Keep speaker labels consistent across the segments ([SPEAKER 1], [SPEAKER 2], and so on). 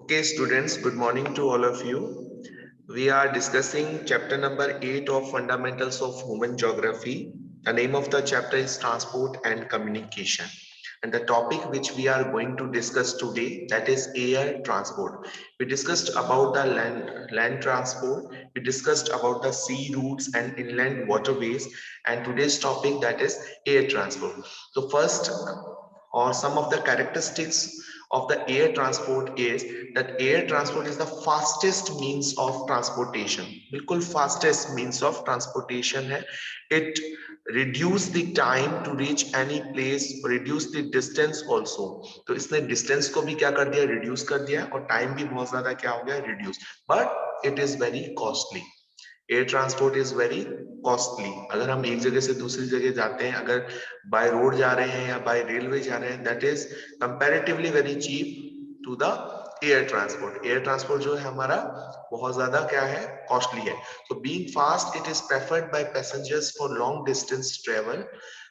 [SPEAKER 1] Okay, students, good morning to all of you. We are discussing chapter number 8 of Fundamentals of Human Geography. The name of the chapter is Transport and Communication. And the topic which we are going to discuss today, that is air transport. We discussed about the land transport. We discussed about the sea routes and inland waterways. And today's topic, that is air transport. So first, or some of the characteristics of the air transport is that air transport is the fastest means of transportation. बिल्कुल fastest means of transportation है. It reduce the time to reach any place, reduce the distance also. तो इसने distance को भी क्या कर दिया, reduce कर दिया, और time भी बहुत ज्यादा क्या हो गया, reduce. But it is very costly. Air transport is very costly. अगर हम एक जगह से दूसरी जगह जाते हैं, अगर बाय रोड जा रहे हैं या बाय रेलवे जा रहे हैं, that is comparatively very cheap to the air transport. Air transport जो है हमारा बहुत ज्यादा क्या है, कॉस्टली है. तो being fast it is preferred by passengers for long distance travel.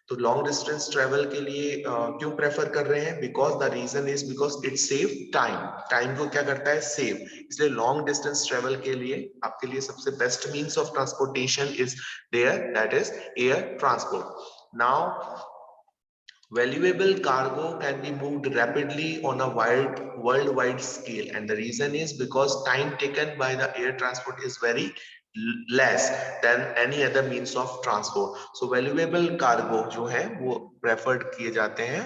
[SPEAKER 1] तो लॉन्ग डिस्टेंस ट्रेवल के लिए क्यों प्रेफर कर रहे हैं? Because the reason is because it save time. Time को क्या करता है, सेव. इसलिए लॉन्ग डिस्टेंस ट्रेवल के लिए आपके लिए सबसे best means of transportation is there, that is air transport. Now valuable cargo can be moved rapidly on a worldwide scale, and the reason is because time taken by the air transport is very less than any other means of transport. So valuable cargo जो है वो preferred किए जाते हैं,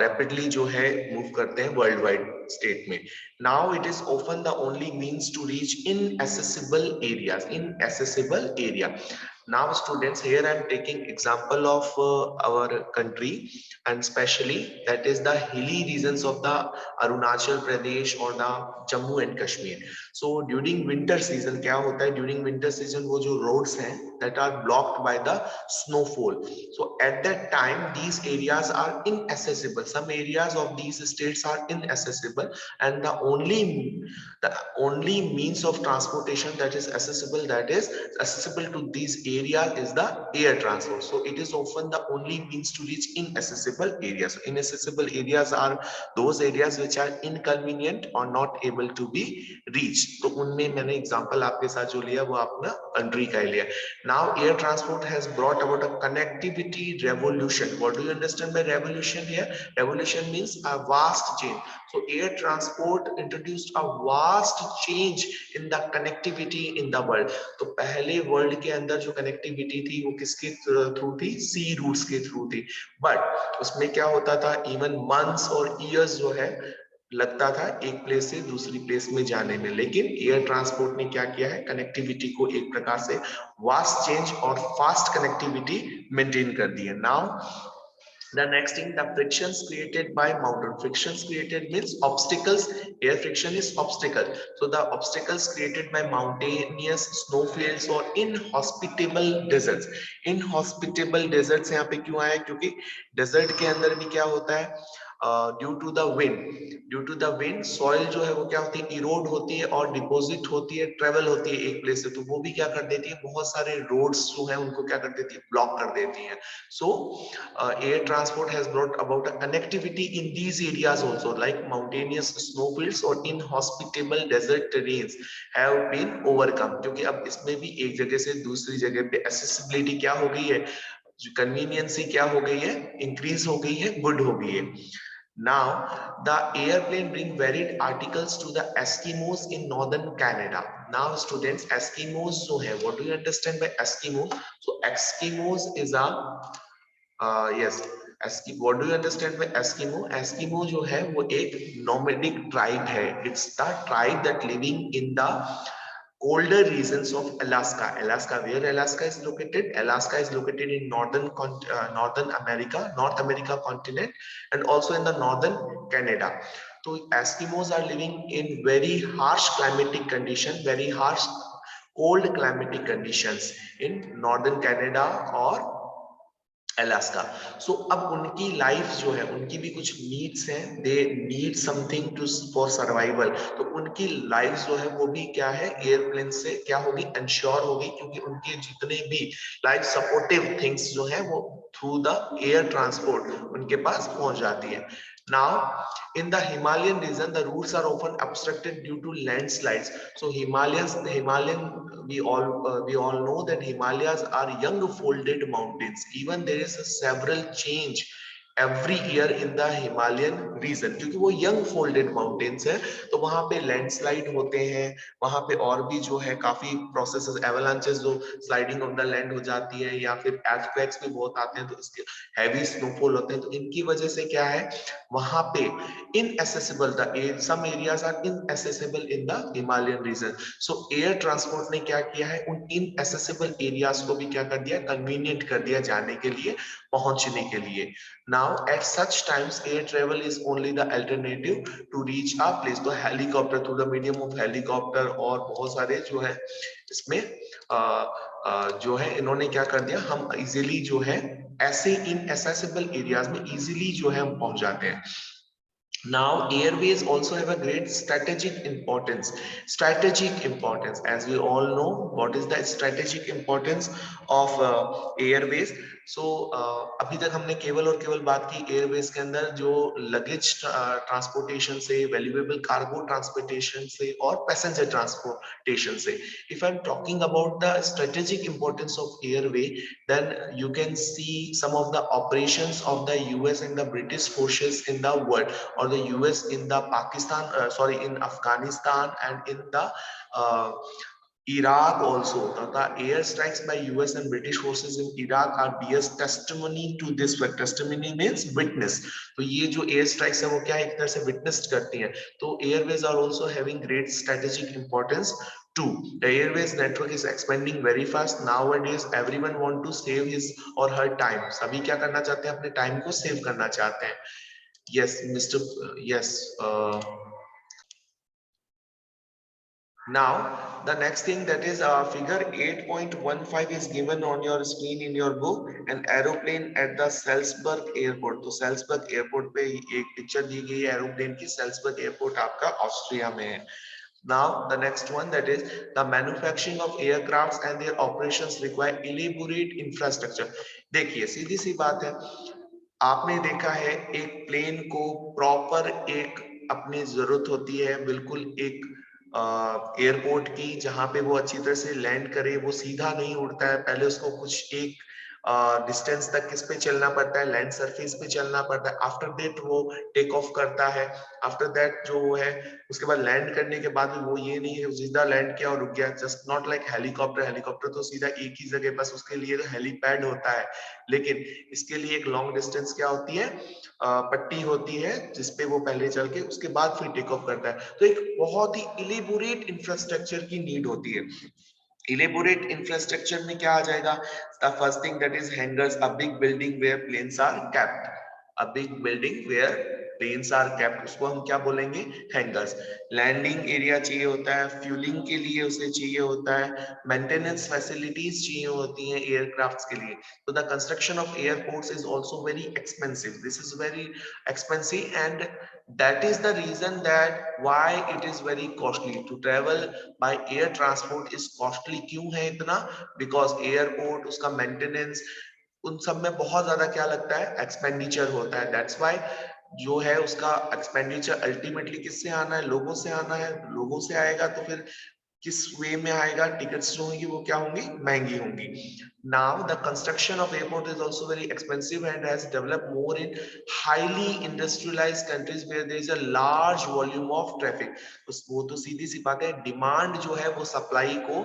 [SPEAKER 1] rapidly जो है move करते हैं worldwide state में. Now it is often the only means to reach inaccessible areas. Inaccessible area. Now students, here I am taking example of our country, and especially that is the hilly regions of the Arunachal Pradesh or the Jammu and Kashmir. So during winter season क्या होता है, during winter season वो जो roads हैं that are blocked by the snowfall. So at that time these areas are inaccessible. Some areas of these states are inaccessible, and the only means of transportation that is accessible to these areas is the air transport. So it is often the only means to reach inaccessible areas. Inaccessible areas are those areas which are inconvenient or not able to be reached. तो उनमें मैंने example आपके साथ जो लिया वो अपना country का ही लिया. Now air transport has brought about a connectivity revolution. What do you understand by revolution here? Revolution means a vast change. So air transport introduced a vast change in the connectivity in the world. तो पहले world के अंदर जो connectivity थी वो किसके through थी? Sea routes के थ्रू थी. बट उसमें क्या होता था, इवन मंथ्स और ईयर्स जो है लगता था एक प्लेस से दूसरी प्लेस में जाने में. लेकिन एयर ट्रांसपोर्ट ने क्या किया है, कनेक्टिविटी को एक प्रकार से वास्ट चेंज और फास्ट कनेक्टिविटी मेंटेन कर दी है. Now the next thing, the frictions created by mountain. Frictions created means obstacles. Air friction is obstacle. So the obstacles created by mountainous snowfields or inhospitable deserts. Inhospitable deserts यहाँ पे क्यों आया? क्योंकि desert के अंदर भी क्या होता है, due to the wind soil जो है वो क्या होती है, इरोड होती है और डिपोजिट होती है, ट्रेवल होती है एक प्लेस से. तो वो भी क्या कर देती है, बहुत सारे रोड्स जो है उनको क्या कर देती है, ब्लॉक कर देती है. सो air transport has brought about a connectivity in these areas also, like mountainous snowfields or inhospitable desert terrains have been overcome. क्योंकि अब इसमें भी एक जगह से दूसरी जगह पे accessibility क्या हो गई है, कन्वीनियंसी क्या हो गई है, इंक्रीज हो गई है, गुड हो गई है. Now, the airplane bring varied articles to the Eskimos in northern Canada. Now, students, Eskimos जो है, what do you understand by Eskimo? So, Eskimos is a yes. What do you understand by Eskimo? Eskimo जो है वो एक nomadic tribe है. It's the tribe that living in the colder regions of Alaska. Alaska, where Alaska is located? Alaska is located in northern America, North America continent, and also in the northern Canada. So Eskimos are living in very harsh climatic condition, very harsh cold climatic conditions in northern Canada or Alaska. So अब उनकी life जो है, उनकी भी कुछ needs हैं, they need something to for survival. तो उनकी लाइफ जो है वो भी क्या है, एयरप्लेन से क्या होगी, इंश्योर होगी, क्योंकि उनके जितने भी लाइफ सपोर्टिव थिंग्स जो है वो थ्रू द एयर ट्रांसपोर्ट उनके पास पहुंच जाती है. Now, in the Himalayan region, the routes are often obstructed due to landslides. So we all know that Himalayas are young folded mountains. Even there is a several change every year in the Himalayan region, क्योंकि वो young folded mountains है, तो वहां पे landslide होते हैं, वहां पे और भी जो है काफी प्रोसेसेस, एवलांचेस जो स्लाइडिंग ऑफ द लैंड हो जाती है, या फिर earthquakes भी बहुत आते हैं, तो इसके हैवी स्नोफॉल होते हैं, तो इनकी वजह से क्या है, वहां पे inaccessible, some areas are inaccessible in the Himalayan region. So air transport ने क्या किया है, उन inaccessible areas को भी क्या कर दिया, convenient कर दिया जाने के लिए, पहुंचने के लिए. Now at such times air travel is only the alternative to reach a place. तो helicopter, through the medium of helicopter और बहुत सारे जो है इसमें जो है इन्होंने क्या कर दिया, हम इजीली जो है ऐसे inaccessible areas में इजीली जो है हम पहुंच जाते हैं. Now, airways also have a great strategic importance. Strategic importance, as we all know, what is the strategic importance of airways? So, अभी तक हमने केवल और केवल बात की एयरवेज के अंदर जो लगेज ट्रांसपोर्टेशन से, वैल्यूएबल कार्गो ट्रांसपोर्टेशन से और पैसेंजर ट्रांसपोर्टेशन से. If I'm talking about the strategic importance of airway, then you can see some of the operations of the US and the British forces in the world, or the US in the Pakistan, in Afghanistan and in the uh, Iraq also. The airstrikes by US and British forces in Iraq are bears testimony to this fact. Testimony means witness. तो ये जो air strikes है वो क्या एक तरह से witness करती हैं. तो airways are also having great strategic importance too. The airways network is expanding very fast nowadays. Everyone want to save his or her time. सभी क्या करना चाहते हैं, अपने time को save करना चाहते हैं. Yes, Mr. Yes. Now, the next thing, that is figure 8.15 is given on your screen in your book. An aeroplane at the Salzburg airport. तो Salzburg airport पे एक पिक्चर दी गई है एरोप्लेन की. Salzburg airport आपका ऑस्ट्रिया में है. Now, the next one, that is the manufacturing of aircrafts and their operations require elaborate infrastructure. देखिए सीधी सी बात है, आपने देखा है एक प्लेन को प्रॉपर एक अपनी जरूरत होती है, बिल्कुल एक एयरपोर्ट की, जहां पे वो अच्छी तरह से लैंड करे. वो सीधा नहीं उड़ता है, पहले उसको कुछ एक डिस्टेंस तक किस पे चलना पड़ता है, लैंड सरफेस पे चलना पड़ता है. आफ्टर दैट वो टेक ऑफ करता है. आफ्टर दैट जो है उसके बाद लैंड करने के बाद वो ये नहीं है सीधा लैंड किया और रुक गया. Just not like helicopter. Helicopter तो सीधा एक ही जगह, बस उसके लिए तो हेलीपैड होता है. लेकिन इसके लिए एक लॉन्ग डिस्टेंस क्या होती है, पट्टी होती है, जिसपे वो पहले चल के उसके बाद फिर टेक ऑफ करता है. तो एक बहुत ही इलेबोरेट इंफ्रास्ट्रक्चर की नीड होती है. Elaborate infrastructure में क्या आ जाएगा, the first thing, that is hangars, a big building where planes are kept. A big building where planes are kept, उसको हम क्या बोलेंगे, hangars. Landing area चाहिए होता है, fueling के लिए उसे चाहिए होता है, maintenance facilities चाहिए होती हैं aircrafts के लिए. So the construction of airports is also very expensive. This is very expensive, and that is the reason that why it is very costly to travel by air. transport is costly. क्यों है इतना, because airport, उसका maintenance, उन सब में बहुत ज्यादा क्या लगता है, एक्सपेंडिचर होता है. दैट्स व्हाई जो है उसका एक्सपेंडिचर अल्टीमेटली किससे आना है, लोगों से आना है. लोगों से आएगा तो फिर किस वे में आएगा, टिकट्स जो होंगी वो क्या होंगी, महंगी होंगी. Now the construction of airport is also very expensive and has developed more in highly industrialised countries where there is a large volume of traffic. वो तो सीधी सी बात है, डिमांड जो है वो सप्लाई को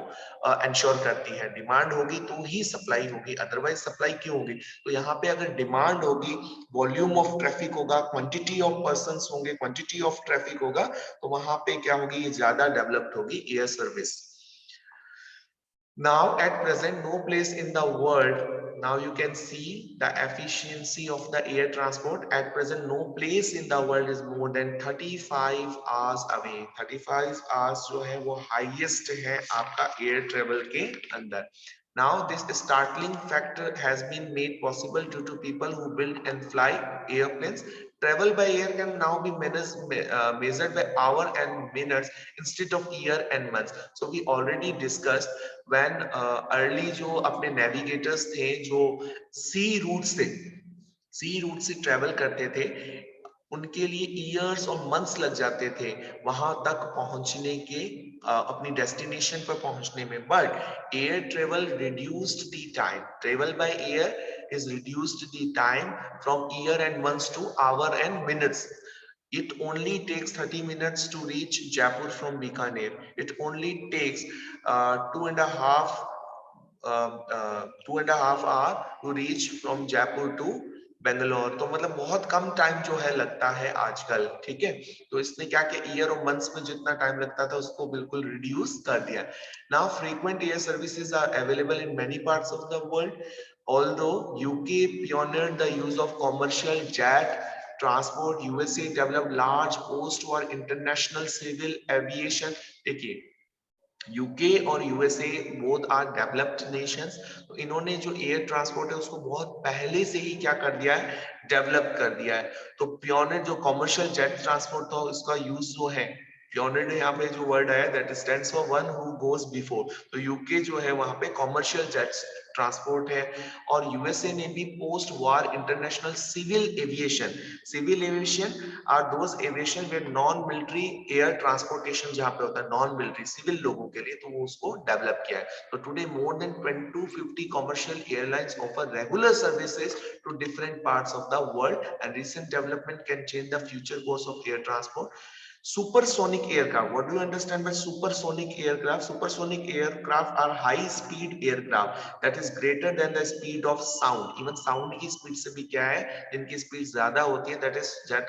[SPEAKER 1] इंश्योर करती है. डिमांड होगी तो ही सप्लाई होगी, अदरवाइज सप्लाई क्यों होगी. तो यहाँ पे अगर डिमांड होगी, वॉल्यूम ऑफ ट्रैफिक होगा, क्वांटिटी ऑफ पर्संस होंगे, क्वांटिटी ऑफ ट्रैफिक होगा, तो वहां पे क्या होगी, ये ज्यादा डेवलप्ड होगी air service. Now at present no place in the world, now you can see the efficiency of the air transport. At present no place in the world is more than 35 hours away. 35 hours जो है वो highest है आपका air travel के अंदर. Now this startling factor has been made possible due to people who build and fly airplanes. Travel by air can now be measured by hour and minutes instead of year and months. So we already discussed when early जो अपने navigators थे जो सी root से travel करते थे, उनके लिए years और मंथ्स लग जाते थे वहां तक पहुंचने के, अपनी डेस्टिनेशन पर पहुंचने में। But air travel reduced the time, travel by air is reduced the time from year and months to hour and minutes. It only takes 30 minutes to reach Jaipur from Bikaner. It only takes 2.5 hour to reach from Jaipur to Bangalore. तो मतलब बहुत कम time जो है लगता है आजकल, ठीक है। तो इसने क्या किया, ईयर और मंथ्स में जितना टाइम लगता था उसको बिल्कुल रिड्यूस कर दिया। Now frequent air services are available in many parts of the world. Although UK pioneered the use of commercial jet transport, USA developed large post war international civil aviation। देखिए, UK और USA both are developed nations, तो इन्होंने जो air transport है उसको बहुत पहले से ही क्या कर दिया है, डेवलप कर दिया है। तो पियोनेयर जो कमर्शियल जेट ट्रांसपोर्ट था उसका यूज जो है, पियोनेयर यहाँ पे जो वर्ड आया that stands for one who goes before. तो यूके जो है वहां पे कमर्शियल जेट्स ट्रांसपोर्ट है। और यूएसए ने भी post war international civil aviation, civil aviation are those aviation with non military air transportation, जहां पे होता है नॉन मिलिट्री सिविल लोगों के लिए, तो वो उसको डेवलप किया है। तो today more than 250 commercial airlines offer regular services to different parts of the world and recent development can change the future course of air transport. Supersonic aircraft. What do you understand by supersonic aircraft? Supersonic aircraft are high speed aircraft that is greater than the speed of sound. Even sound की speed से भी क्या है, जिनकी speed ज्यादा होती है, that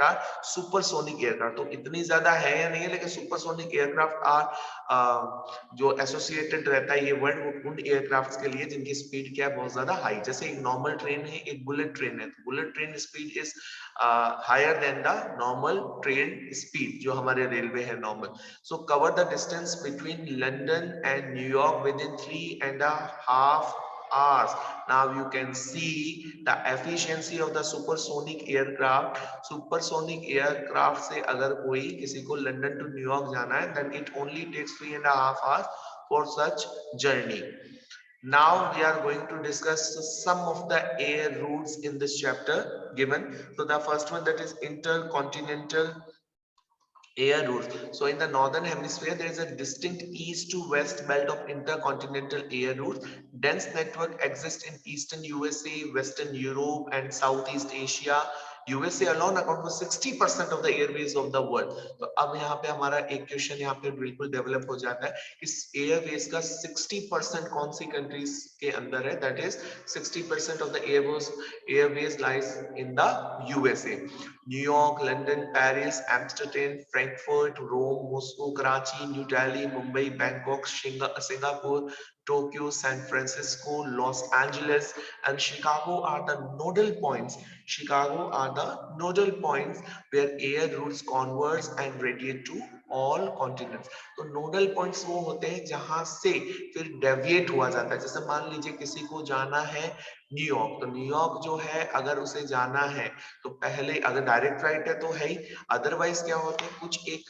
[SPEAKER 1] are supersonic aircraft. तो इतनी ज्यादा है या नहीं है, लेकिन supersonic aircraft जो एसोसिएटेड रहता है ये वर्ड उन एयरक्राफ्ट के लिए जिनकी स्पीड क्या है, बहुत ज्यादा हाई। जैसे एक नॉर्मल ट्रेन है, एक बुलेट ट्रेन है, तो bullet train speed is higher than the normal train speed जो हमारे रेलवे है normal. So cover the distance between London and New York within 3.5 hours. Now you can see the efficiency of the supersonic aircraft. Supersonic aircraft से अगर कोई किसी को London to New York जाना है, then it only takes 3.5 hours for such journey. Now we are going to discuss some of the air routes in this chapter given. So the first one, that is intercontinental air routes. So in the northern hemisphere there is a distinct east to west belt of intercontinental air routes. Dense network exists in eastern USA, western Europe and Southeast Asia. USA alone account for 60% of the airways of the world. तो अब यहाँ पे हमारा एक question यहाँ पे बिल्कुल develop हो जाता है, इस एयरवेज का 60% कौन सी कंट्रीज के अंदर है, that is 60% of the airways lies in the USA. New York, London, Paris, Amsterdam, Frankfurt, Rome, Moscow, Karachi, New Delhi, Mumbai, Bangkok, Singapore, Tokyo, San Francisco, Los Angeles, and Chicago are the nodal points. Chicago are the nodal points where air routes converge and radiate to all continents. तो nodal points वो होते हैं जहां से फिर deviate हुआ जाता है। जैसे मान लीजिए किसी को जाना है न्यूयॉर्क, तो न्यूयॉर्क जो है अगर उसे जाना है तो पहले अगर डायरेक्ट फ्लाइट है तो है ही, अदरवाइज क्या होते हैं कुछ एक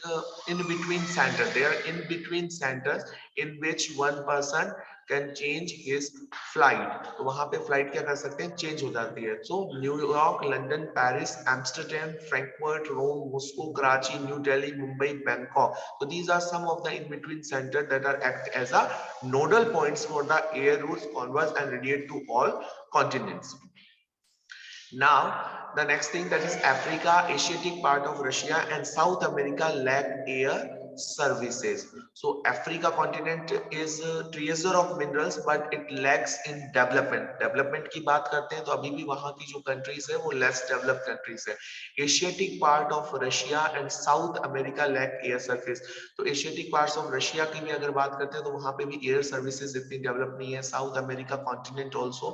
[SPEAKER 1] in between centre, they are in between centres in which one person can change his flight। तो वहां पे फ्लाइट क्या कर सकते हैं, चेंज हो जाती है। So New York, London, Paris, Amsterdam, Frankfurt, Rome, Moscow, Karachi, New Delhi, Mumbai, Bangkok. So these are some of the in between centers that are act as a nodal points for the air routes converge and radiate to all continents. Now, the next thing, that is Africa, Asiatic part of Russia and South America lack air services. So Africa continent is a treasure of minerals but it lacks in development. Development की बात करते हैं तो अभी भी वहां की जो countries है वो less developed countries है। Asiatic part of Russia and South America lack air service. तो Asiatic parts of Russia की भी अगर बात करते हैं तो वहां पे भी air services इतनी develop नहीं है। South America continent also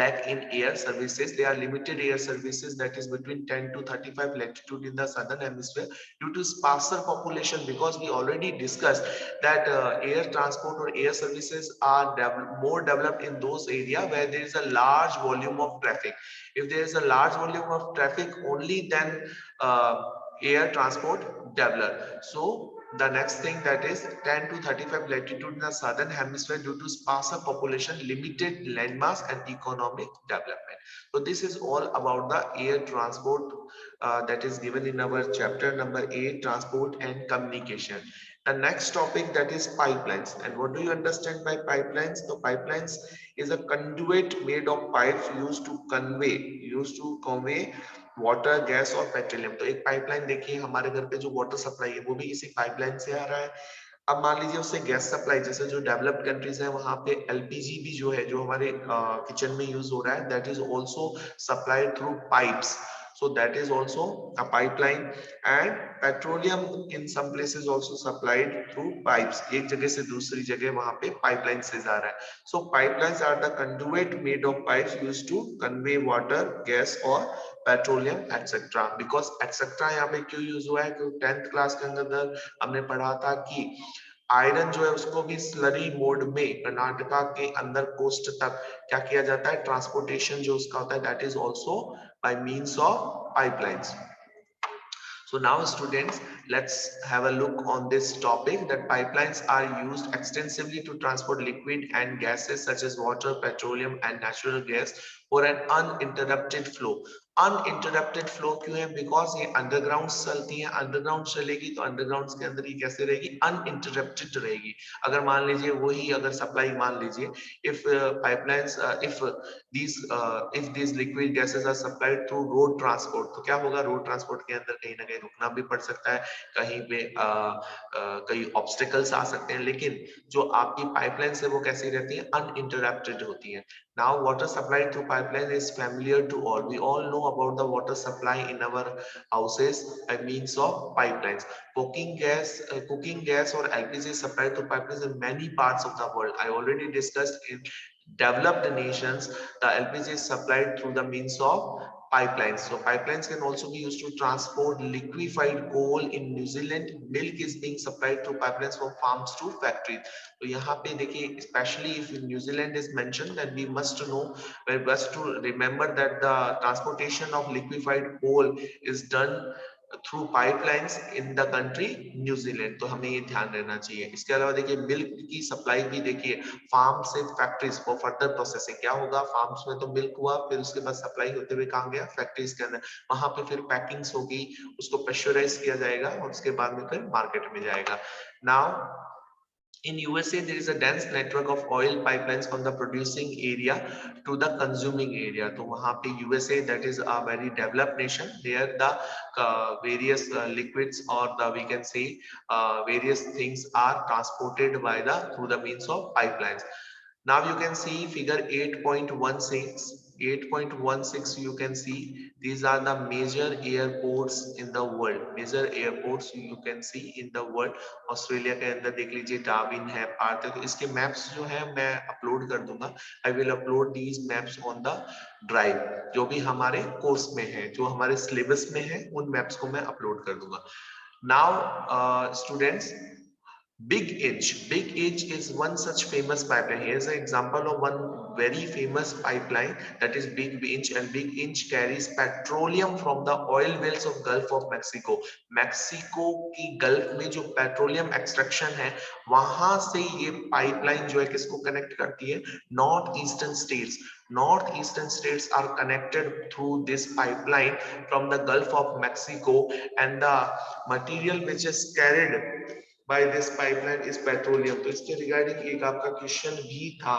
[SPEAKER 1] lack in air services. There are limited air services, that is between 10 to 35 latitude in the southern hemisphere due to sparser population, because we already discussed that air transport or air services are more developed in those areas where there is a large volume of traffic. If there is a large volume of traffic, only then air transport develop. So The next thing, that is 10 to 35 latitude in the southern hemisphere due to sparser population, limited landmass and economic development. So this is all about the air transport that is given in our chapter number 8, transport and communication. The next topic, that is pipelines. And what do you understand by pipelines? So pipelines is a conduit made of pipes used to convey water gas और petroleum. तो एक pipeline देखिए, हमारे घर पे जो water supply है वो भी इसी पाइपलाइन से आ रहा है. अब मान लीजिए उससे गैस सप्लाई, जैसे जो डेवलप्ड कंट्रीज है वहां पे एलपीजी भी जो है, जो हमारे किचन में यूज हो रहा है, that is also supplied through pipes. So that is also a pipeline. And petroleum in some places also supplied through pipes. एक जगह से दूसरी जगह वहां पे पाइपलाइन से जा रहा है. So pipelines are the conduit made of pipes used to convey water, gas or petroleum etcetera. Because etcetera यहाँ पे क्यों यूज हुआ है? क्योंकि 10th क्लास के अंदर हमने पढ़ा था कि आयरन जो है उसको भी स्लरी मोड में कर्नाटका के अंदर कोस्ट तक क्या किया जाता है, ट्रांसपोर्टेशन जो उसका होता है, that is also by means of pipelines. So now students, let's have a look on this topic, that pipelines are used extensively to transport liquid and gases such as water, petroleum and natural gas for an uninterrupted flow. Uninterrupted flow क्यों है? Because ये underground चलती है, underground चलेगी तो underground के अंदर ही कैसे रहेगी, अनइंटरप्टेड रहेगी. अगर मान लीजिए वही अगर सप्लाई मान लीजिए, if pipelines if these liquid gases are supplied through road transport, तो क्या होगा, रोड ट्रांसपोर्ट के अंदर कहीं ना कहीं रुकना भी पड़ सकता है, कहीं पे कई ऑब्स्टिकल्स आ सकते हैं, लेकिन जो आपकी पाइपलाइन है वो कैसी रहती है, अनइंटरप्टेड होती है. Now water supplied through pipeline is familiar to all. We all know about the water supply in our houses by means of pipelines. Cooking gas or LPG is supplied through pipelines in many parts of the world. I already discussed in developed nations, the LPG is supplied through the means of pipelines. So pipelines can also be used to transport liquefied coal in New Zealand. Milk is being supplied through pipelines from farms to factories. तो यहाँ पे देखिए, especially if New Zealand is mentioned, then we must know, we must to remember that the transportation of liquefied coal is done through pipelines in the country New Zealand. तो हमें ये ध्यान रहना चाहिए. इसके अलावा देखिए, मिल्क की सप्लाई भी देखिए फार्म से फैक्ट्रीज फॉर फर्दर प्रोसेसिंग. क्या होगा, फार्म्स में तो मिल्क हुआ, फिर उसके बाद सप्लाई होते हुए कहाँ गया, फैक्ट्रीज के अंदर. वहां पे फिर पैकिंग्स होगी, उसको प्रेशराइज किया जाएगा और उसके बाद में फिर मार्केट में जाएगा. Now in USA, there is a dense network of oil pipelines from the producing area to the consuming area. तो वहाँ पे USA, that is a very developed nation. There the various liquids, or the we can say various things are transported by the through the means of pipelines. Now you can see figure 8.16. 8.16 you can see these are the major airports in the world. Major airports you can see in the world. Australia के अंदर देख लीजिए Darwin है, पार्थ है. तो इसके maps जो है मैं अपलोड कर दूंगा. I will upload these maps on the drive. जो भी हमारे कोर्स में है, जो हमारे सिलेबस में है, उन मैप्स को मैं अपलोड कर दूंगा. Now students, Big Inch. Big Inch is one such famous pipeline. Here's an example of one very famous pipeline, that is Big Inch. And Big Inch carries petroleum from the oil wells of Gulf of Mexico. Mexico की gulf में जो petroleum extraction है, वहां से ये pipeline जो है किसको कनेक्ट करती है, north eastern states. North eastern states are connected through this pipeline from the Gulf of Mexico, and the material which is carried by this pipeline is petroleum. तो इसके रिगार्डिंग एक आपका क्वेश्चन भी था.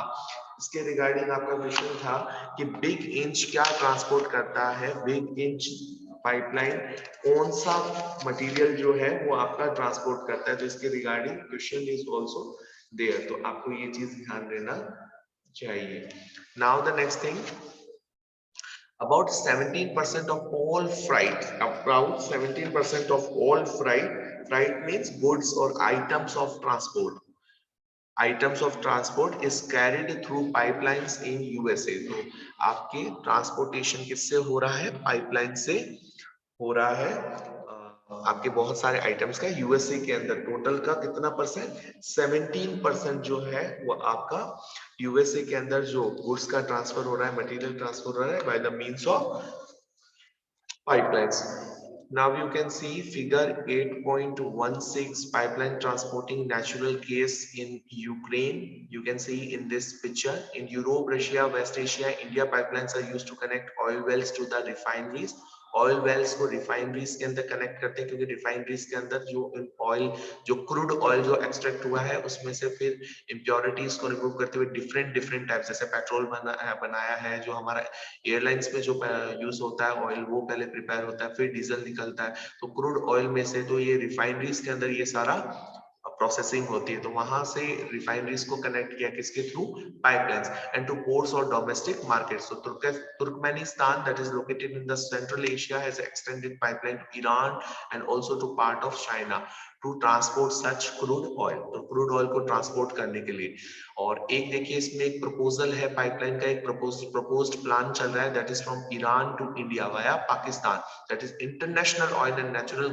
[SPEAKER 1] इसके रिगार्डिंग आपका क्वेश्चन था कि बिग इंच क्या ट्रांसपोर्ट करता है. बिग इंच पाइपलाइन कौन सा मटेरियल जो है वो आपका ट्रांसपोर्ट करता है. तो इसके regarding question is also there. तो आपको ये चीज ध्यान देना चाहिए. Now the next thing, about 17% of all freight, about 17% of all freight means goods or items of transport. Items of transport is carried through pipelines in USA. तो आपके transportation किससे हो रहा है, पाइपलाइन से हो रहा है. आपके बहुत सारे आइटम्स का यूएसए के अंदर टोटल का कितना परसेंट, 17% जो है वो आपका यूएसए के अंदर जो गुड्स का ट्रांसफर हो रहा है, मटेरियल ट्रांसफर हो रहा है by the means of pipelines. Now you can see figure 8.16 pipeline transporting natural gas in Ukraine. You can see in this picture in Europe, Russia, West Asia, India pipelines are used to connect oil wells to the refineries. Oil wells को refineries के अंदर connect करते हैं क्योंकि refineries के अंदर जो oil जो क्रूड ऑयल जो एक्सट्रैक्ट हुआ है उसमें से फिर इम्प्योरिटीज को रिमूव करते हुए डिफरेंट डिफरेंट टाइप जैसे पेट्रोल बनाया है जो हमारा एयरलाइंस में जो यूज होता है ऑयल वो पहले प्रिपेयर होता है फिर डीजल निकलता है तो क्रूड ऑयल में से तो ये रिफाइनरीज के अंदर ये सारा प्रोसेसिंग होती है तो वहां से रिफाइनरीज को कनेक्ट किया किसके through pipelines and to ports और domestic markets so Turkmenistan that is located in the Central Asia has extended pipeline to Iran and also to part of China to transport such crude oil तो crude oil को transport करने के लिए और एक देखिए इसमें एक प्रपोजल है पाइपलाइन का एक प्रपोज्ड प्लान चल रहा है that is from Iran to India via Pakistan that is international oil and natural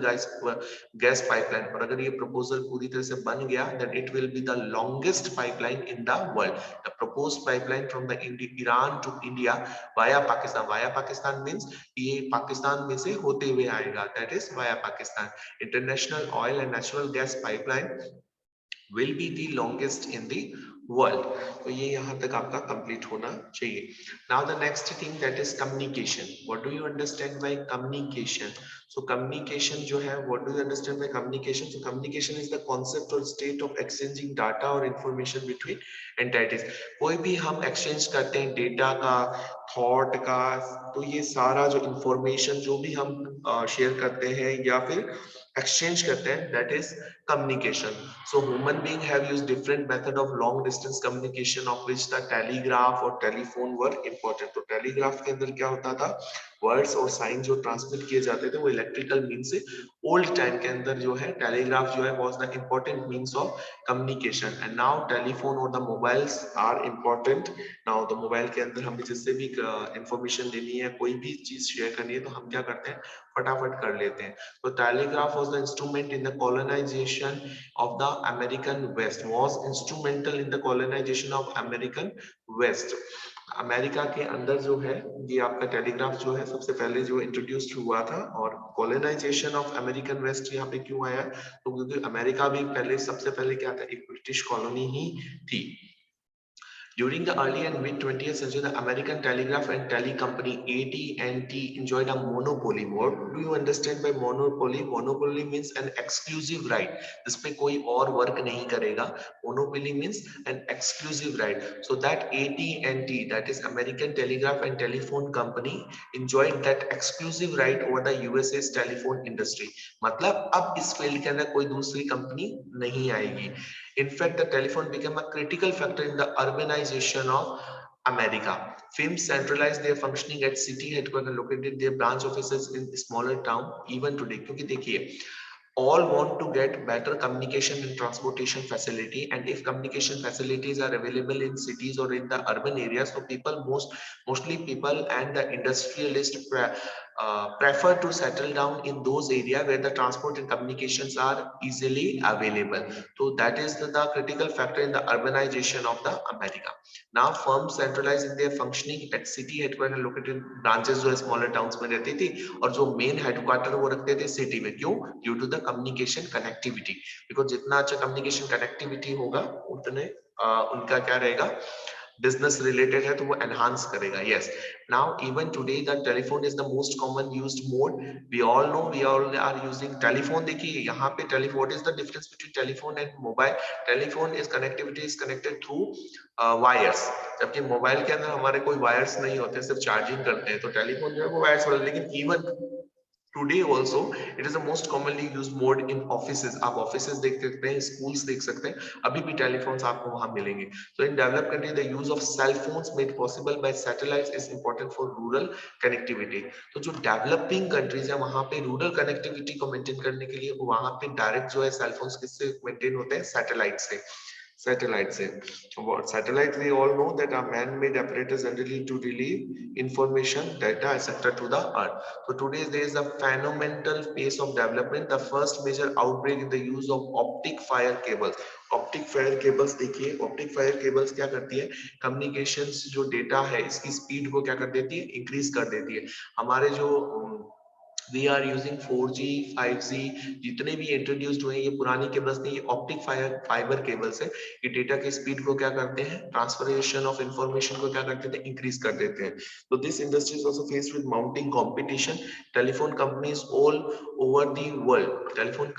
[SPEAKER 1] gas pipeline और अगर ये प्रपोजल पूरी तरह से बन गया then it will be the longest pipeline in the world the proposed pipeline from the Iran to India via Pakistan means ये पाकिस्तान में से होते हुए आएगा that is via Pakistan international oil and natural gas pipeline will be the longest in the world तो ये यहाँ तक आपका कंप्लीट होना चाहिए now the next thing that is communication what do you understand by communication so communication जो है what do you understand by communication so communication is the concept or state of exchanging data or information between entities कोई भी हम exchange करते हैं data का thought का तो ये सारा जो information जो भी हम share करते हैं या फिर exchange करते हैं that is communication so human being have used different method of long distance communication of which the telegraph और telephone were important तो telegraph के अंदर क्या होता था वर्ड्स और साइन जो ट्रांसमिट किए जाते थे वो इलेक्ट्रिकल मीन से ओल्ड टाइम के अंदर जो है टेलीग्राफ जो है was the important means of communication and now telephone और the mobiles are important now the mobile के अंदर हमें जिससे भी इंफॉर्मेशन देनी है कोई भी चीज शेयर करनी है तो हम क्या करते हैं फटाफट कर लेते हैं तो telegraph was the instrument in the colonisation of the American West was instrumental in the colonization of American West America के अंदर जो है ये आपका टेलीग्राफ जो है सबसे पहले जो इंट्रोड्यूस्ड हुआ था और कॉलोनाइजेशन ऑफ अमेरिकन वेस्ट यहाँ पे क्यों आया तो क्योंकि अमेरिका भी पहले सबसे पहले क्या था एक ब्रिटिश कॉलोनी ही थी During the early and mid 20th century, the American Telegraph and Tele Company AT&T enjoyed a monopoly. What do you understand by monopoly? Monopoly means an exclusive right. जिस पे कोई और वर्क नहीं करेगा. Monopoly means an exclusive right. So that AT&T, that is American Telegraph and Telephone Company, enjoyed that exclusive right over the USA's telephone industry. मतलब अब इस field के अंदर कोई दूसरी कंपनी नहीं आएगी. In fact, the telephone became a critical factor in the urbanization of America. Firms centralized their functioning at city headquarters, located their branch offices in smaller town even today. क्योंकि देखिए all want to get better communication and transportation facility and if communication facilities are available in cities or in the urban areas so people mostly people and the industrialists prefer to settle down in those areas where the transport and communications are easily available so that is the critical factor in the urbanization of the America now firms centralized in their functioning at city headquarters located branches जो smaller towns में रहती थी और जो main headquarter वो रखते थे city में क्यों due to the communication connectivity because जितना अच्छा communication connectivity होगा उतने उनका क्या रहेगा business related है तो वो enhance करेगा yes now even today the telephone is the most common used mode we all are using telephone देखिए यहाँ पे telephone what is the difference between telephone and mobile telephone is connectivity is connected through wires जबकि mobile के अंदर हमारे कोई wires नहीं होते सिर्फ चार्जिंग करते हैं तो टेलीफोन जो है वो वायर्स वाला लेकिन even Today also it is the most commonly used mode in offices. आप offices देख सकते हैं, schools देख सकते हैं, अभी भी telephones आपको वहां मिलेंगे. So in developed countries, the use of cell phones made possible by satellites is important for rural connectivity. तो जो developing countries है वहां पे rural connectivity को maintain करने के लिए वहां पे direct जो है cell phones किससे maintain होते हैं satellite से. Satellite से what satellite we all know that are man-made apparatus generally to relieve information data etc to the earth so today there is a phenomenal pace of development the first major outbreak in the use of optic fiber cables देखिए optic fiber cables क्या करती है communications जो data है इसकी speed को क्या कर देती है increase कर देती है हमारे जो we are using 4G 5G जितने भी इंट्रोड्यूस्ड हुए ये पुरानी केबल्स नहीं, ये ऑप्टिक फाइबर केबल्स है। ये डेटा की स्पीड को क्या करते हैं, ट्रांसफरेशन ऑफ इंफॉर्मेशन को क्या करते हैं, इंक्रीज कर देते हैं। तो this industry is also faced with mounting competition. Telephone companies all over the world, telephone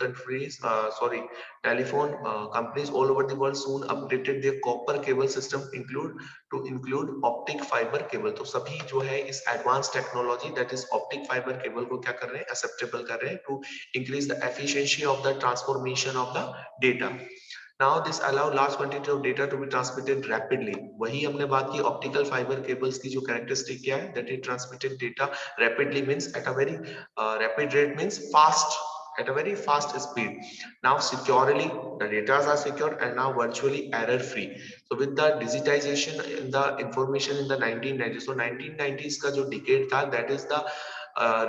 [SPEAKER 1] companies all over the world soon updated their copper cable system include optic fiber cable। तो सभी जो है इस advance technology that is optic fibre cable को क्या कर रहे हैं, एक्सेप्टेबल कर रहे हैं to increase the efficiency of the transformation of the data. Now this allow large quantity of data to be transmitted rapidly। वही हमने बात की ऑप्टिकल फाइबर केबल्स की जो कैरेक्टरिस्टिक क्या है, that it transmitted data rapidly means at a very rapid rate means fast, at a very fast speed। Now securely the data are secure and now virtually error free। So with the digitization in the information in the 1990s, so 1990s का जो decade था that is the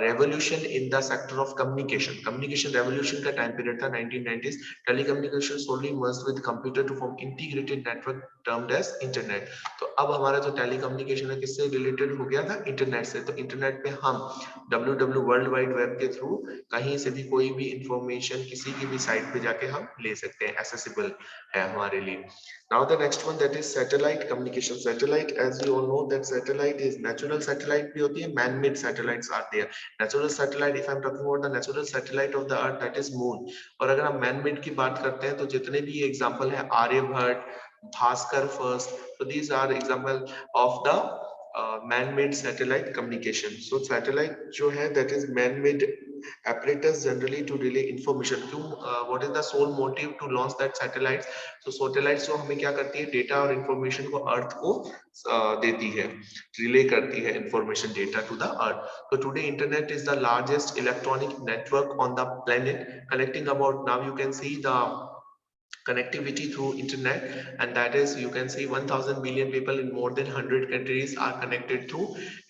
[SPEAKER 1] revolution in the sector of communication revolution का time period था 1990s। telecommunication solely merged with computer to form integrated network termed as internet। तो अब हमारा जो telecommunication है किससे related हो गया था, इंटरनेट से। तो इंटरनेट पे हम www वर्ल्ड वाइड वेब के थ्रू कहीं से भी कोई भी इंफॉर्मेशन किसी की भी साइट पे जाके हम ले सकते हैं, accessible है हमारे लिए। Now the next one that is satellite communication। Satellite as we all know that satellite is natural satellite भी होती है, man-made satellites are there। Natural satellite if I'm talking about the natural satellite of the earth that is moon। और अगर हम man-made की बात करते हैं तो जितने भी एग्जांपल है आर्यभट्ट, भास्कर फर्स्ट, तो these are example of the man-made satellite communication। So satellite जो है that is man-made apparatus generally to relay information। क्यों, what is the sole motive to launch that satellites? तो satellites जो हमें क्या करती है, डेटा और इंफॉर्मेशन को अर्थ को देती है, रिले करती है information data to the earth. तो today internet is the largest electronic network on the planet connecting about, now you can see the connectivity through internet, and that is you can see 1000 million people in more than 100 countries are connected through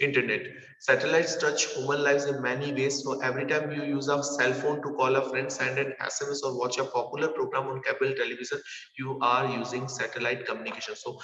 [SPEAKER 1] internet। Satellites touch human lives in many ways। So every time you use a cell phone to call a friend, send an SMS or watch a popular program on cable television, you are using satellite communication। So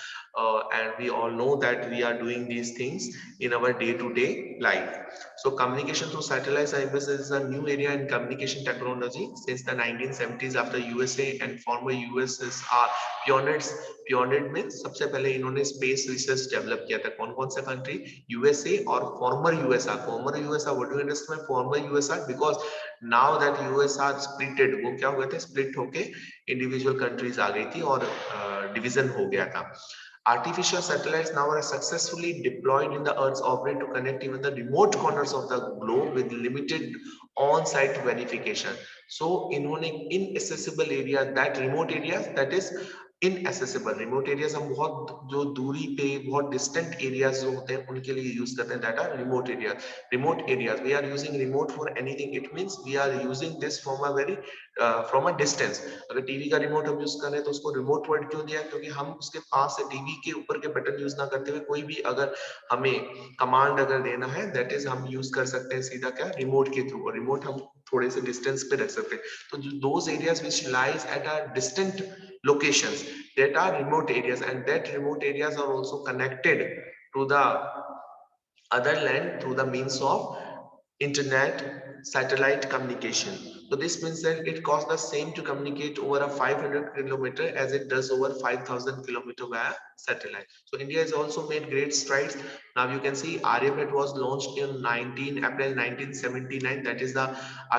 [SPEAKER 1] and we all know that we are doing these things in our day-to-day life। So communication through satellites is a new area in communication technology since the 1970s after USA and former USSR pioneers। pioneered means सबसे पहले इन्होंने space research develop किया था। कौन कौन से country, USA और farmer USR. Farmer USR, what do you understand farmer USR? Because now that USR splitted, वो क्या हुए थे, स्प्लिट होके इंडिविजुअल कंट्रीज आ गई थी और डिवीजन हो गया था। Artificial satellites now are successfully deployed in the Earth's orbit to connect even the remote corners of the globe with limited on-site verification। So इन्होंने inaccessible area, that remote areas, that is inaccessible remote areas, हम बहुत जो दूरी पे बहुत distant areas जो होते हैं उनके लिए use करते हैं, that are remote areas। remote areas we are using remote for anything, it means we are using this from a very from a distance। अगर टीवी का रिमोट हम यूज कर रहे हैं तो उसको रिमोट वर्ड क्यों दिया, क्योंकि हम उसके पास से टीवी के ऊपर के बटन यूज ना करते हुए कोई भी अगर हमें कमांड अगर देना है, दैट इज हम यूज कर सकते हैं सीधा क्या, रिमोट के थ्रू। और रिमोट हम थोड़े से डिस्टेंस पे रख सकते हैं। तो those areas which lies at a distant locations that are remote areas, and that remote areas are also connected to the other land through the means of internet satellite communication। So this means that it costs the same to communicate over a 500 kilometer as it does over 5000 kilometer via satellite। So India has also made great strides। Now you can see Aryabhat was launched in 19 April 1979, that is the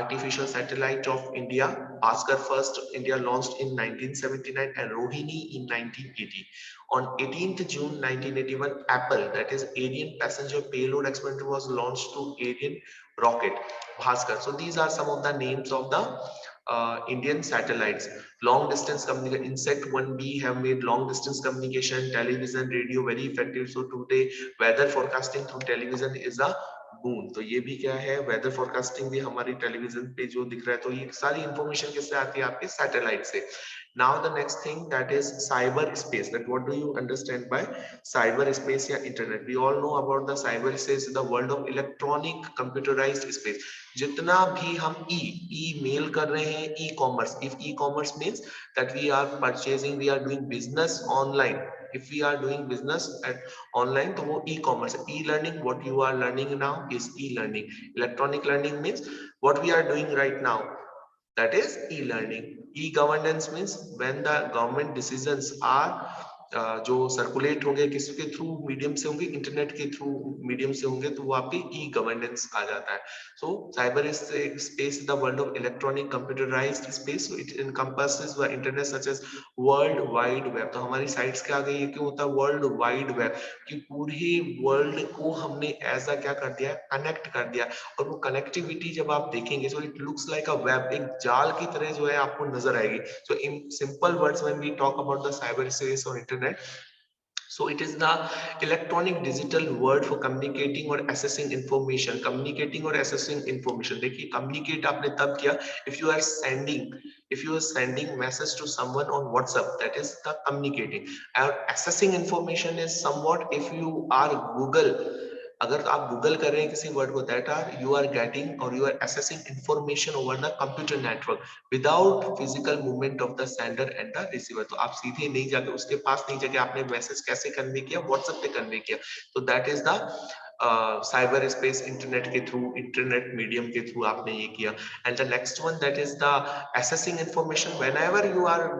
[SPEAKER 1] artificial satellite of India। Bhaskar first India launched in 1979 and Rohini in 1980। On 18th June 1981, Apple, that is Ariane passenger payload experiment, was launched to Ariane rocket Bhaskar। So these are some of the names of the Indian satellites। Long distance communication, Insect 1B have made long distance communication, television, radio very effective। So today weather forecasting through television is a boon। तो ये भी क्या है, weather forecasting भी हमारी television पे जो दिख रहा है, तो ये सारी इंफॉर्मेशन किससे आती है, आपके सैटेलाइट से। Now the next thing that is cyberspace। That what do you understand by cyberspace या internet? We all know about the cyberspace, the world of electronic computerized space। जितना भी हम ईमेल कर रहे हैं, e commerce, if e-commerce means that we are purchasing, we are doing business online। If we are doing business at online, तो वो e-commerce, e-learning, what you are learning now is e-learning. Electronic learning means what we are doing right now, that is e-learning. E-governance means when the government decisions are जो circulate होंगे किसके through medium से होंगे, internet के through medium से होंगे, तो वो आपके ई गवर्नेंस आ जाता है. So cyber space the world of electronic computerised space. It encompasses the internet such as world wide web. तो हमारी साइट्स क्या आ गई है, क्यों होता है वर्ल्ड वाइड वेब, कि पूरे वर्ल्ड को हमने ऐसा क्या कर दिया, कनेक्ट कर दिया. और वो कनेक्टिविटी जब आप देखेंगे, so it looks like a web, एक जाल की तरह जो है आपको नजर आएगी. So in simple words when we talk about the cyber space और internet, so it is the electronic digital word for communicating or accessing information. Communicating or accessing information, देखिए communicate आपने तब किया if you are sending message to someone on WhatsApp, that is the communicating. और accessing information is somewhat if you are Google, अगर आप Google कर रहे हैं किसी वर्ड को, that are you are getting or you are accessing information over the computer network without physical movement of the sender and the receiver. तो आप सीधे नहीं जाके उसके पास नहीं जाके आपने मैसेज कैसे कन्वे किया, व्हाट्सएप पे कन्वे किया. तो that is the cyber space, internet के थ्रू, इंटरनेट मीडियम के थ्रू आपने ये किया. And the next one, that is the assessing information. Whenever you are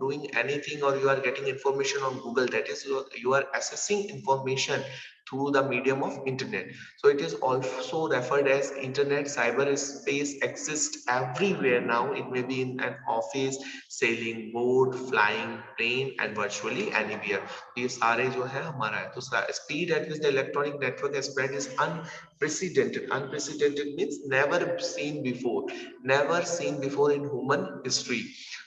[SPEAKER 1] doing anything or you are getting information on Google, that is you are accessing information through the medium of internet. So it is also referred as internet. Cyberspace exists everywhere now. It may be in an office, sailing boat, flying plane, and virtually anywhere. ये सारे जो है हमारा है. तो speed at which the electronic network has spread is unprecedented. Unprecedented means never seen before, never seen before in human history.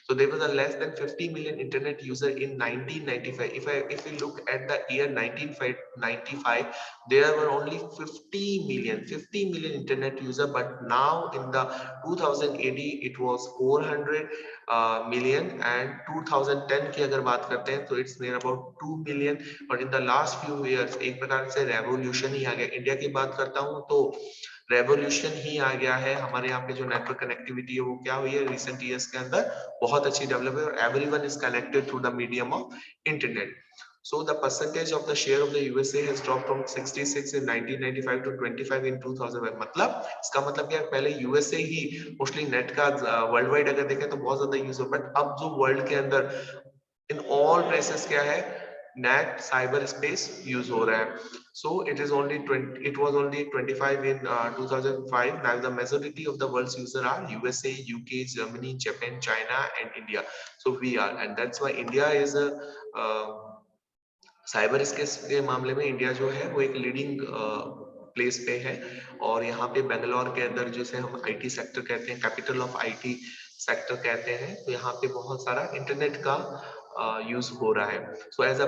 [SPEAKER 1] So there was a less than 50 million internet user in 1995. If we look at the year 1995, there were only 50 million internet user. But now in the 2080 it was 400 million, and 2010 की अगर बात करते हैं तो it's near about 2 million. और in the last few years एक प्रकार से revolution ही आ गया. इंडिया की बात करता हूँ तो रेवोल्यूशन ही आ गया है. हमारे यहाँ पे जो नेटवर्क कनेक्टिविटी है वो क्या हुई है रिसेंट ईयर्स के अंदर, बहुत अच्छी डेवलप है, और everyone is connected through the medium of internet. So the percentage of the share of the USA has dropped from 66 in 1995 to 25 in 2005. मतलब इसका मतलब क्या है, पहले यूएसए ही मोस्टली नेट का वर्ल्ड वाइड अगर देखें तो बहुत ज्यादा यूज हो, बट अब जो वर्ल्ड के अंदर इन ऑल प्लेसेस क्या है, नेट साइबर स्पेस यूज हो रहा है. So it is only 20, it was only 25 in 2005. Now the majority of the world's user are USA, UK, Germany, Japan, China, and India. So we are, and that's why India is a cyber space के मामले में India जो है वो एक leading place पे है. और यहाँ पे बेंगलोर के अंदर जिसे हम आईटी सेक्टर कहते हैं, कैपिटल ऑफ आईटी सेक्टर कहते हैं, तो यहाँ पे बहुत सारा इंटरनेट का यूज हो रहा है. So as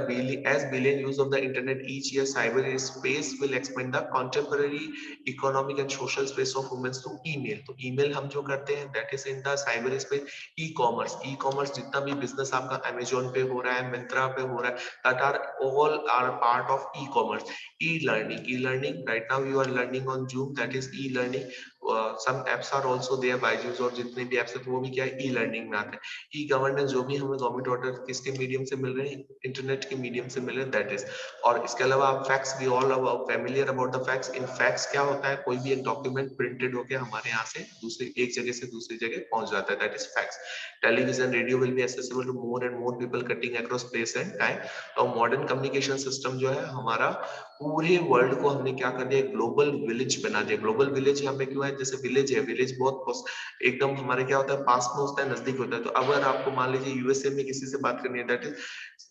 [SPEAKER 1] billion use of the internet each year, cyber space will expand the contemporary economic and social space of women through email. तो ईमेल हम जो करते हैं that is in the cyber space. E commerce जितना भी business आपका Amazon पे हो रहा है, मिंत्रा पे हो रहा है, that are all are part of e-commerce. E-learning right now you are learning on Zoom, that is e-learning. Some apps are also there, Byju's और जितने भी apps है वो भी क्या है e-learning में आते हैं. E-governance जो भी हमें गवर्नमेंट ऑर्डर किसके मीडियम से मिल रहे हैं, इंटरनेट के मीडियम से मिल रहे हैं, दैट इज. और इसके अलावा आप fax, we all familiar about the fax. In fax क्या होता है, कोई भी एक डॉक्यूमेंट प्रिंटेड होकर हमारे यहाँ से दूसरी एक जगह से दूसरी जगह पहुंच जाता है, that is fax. Television radio will be accessible to more and more people cutting across place and time. और मॉडर्न कम्युनिकेशन सिस्टम जो है हमारा, पूरे वर्ल्ड को हमने क्या कर दिया, ग्लोबल विलेज बना दिया. ग्लोबल विलेज यहाँ पे क्यों है, जैसे विलेज है, विलेज बहुत एकदम हमारे क्या होता है, पास में होता है, नजदीक होता है. तो अगर आपको मान लीजिए यूएसए में किसी से बात करनी है,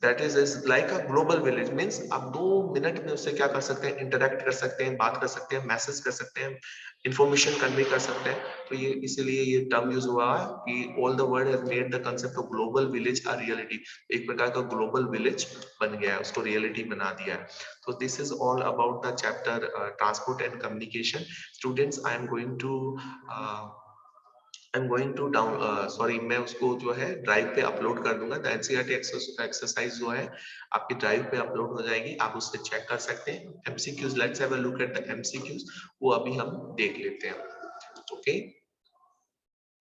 [SPEAKER 1] that is like a global village. Means आप 2 मिनट में उससे क्या कर सकते हैं, इंटरेक्ट कर सकते हैं, बात कर सकते हैं, मैसेज कर सकते हैं, इंफॉर्मेशन कन्वे कर सकते हैं. तो ये इसीलिए ये टर्म यूज हुआ कि all the world has made the concept of global village a reality. एक प्रकार का ग्लोबल विलेज बन गया है, उसको रियलिटी बना दिया है. So this is all about the chapter transport and communication. Students, I'm going to down sorry, मैं उसको जो है ड्राइव पे अपलोड कर दूंगा. द एनसीईआरटी एक्सरसाइज जो है आपकी ड्राइव पे अपलोड हो जाएगी, आप उससे चेक कर सकते हैं. MCQs, let's have a look at the MCQs, वो अभी हम देख लेते हैं. ओके